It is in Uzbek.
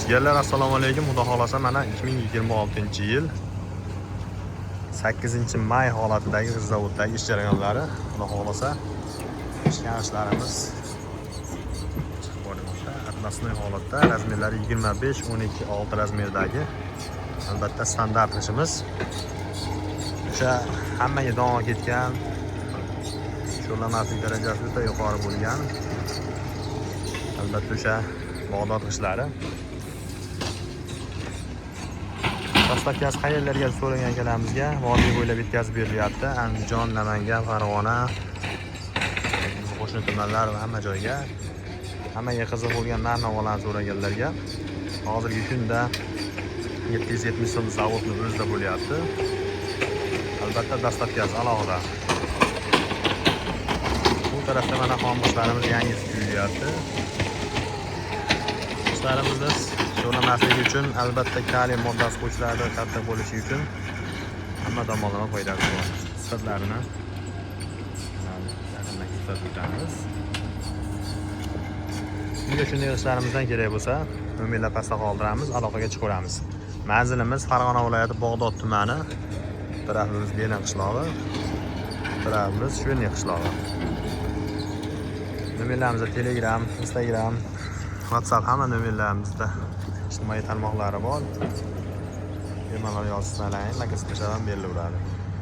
Sizlarga assalomu alaykum. Xudo xolasa mana 2026-yil 8-may holatidagi G'izdavoddagi ish jarayonlari. Xudo xolasa ishlarimiz chiqib bormoqda. Atlasnoy holatda razmerlari 25, 12, 6 razmerdagi albatta standart ishimiz. O'sha hammaga dong ketgan, sho'rlamaslik darajasi juda yuqori bo'lgan. Albatta o'sha Bag'dod ishlari. Dastlabki qayerlarga so'ragan kalamizga vodiy bo'ylab yetkazib berilyapti. Andijon, Namangan, Farg'ona, qo'shni tumanlar va hamma joyga, hammaga qiziq bo'lgan narx-navolarni so'raganlarga hozirgi kunda 770 so'm zavodni o'zida bo'lyapti. Albatta dastlabki alohida. Bu tarafda mana xomishlarimiz yangisi quyilyapti. Ishlarimizni sho'rlamaslik uchun albatta kaliy moddasi qo'shiladi, katta bo'lishi uchun hamma tomonlama foydasi bor. Sifatlarini yaqindan ko'rsatib o'tamiz. Unga shunday ishlarimizdan kerak bo'lsa, nomerlar pastda qoldiramiz, aloqaga chiqamiz. Manzilimiz Farg'ona viloyati Bag'dod tumani. Tarafimiz Bena qishlog'i, tarafimiz Sho'rni qishlog'i. Nomerlarimizda Telegram, Instagram, WhatsApp hamma nomerlarimizda ijtimoiy tarmoqlari bor. Bemalol yozsangiz, lokatsiya ham berilaveradi.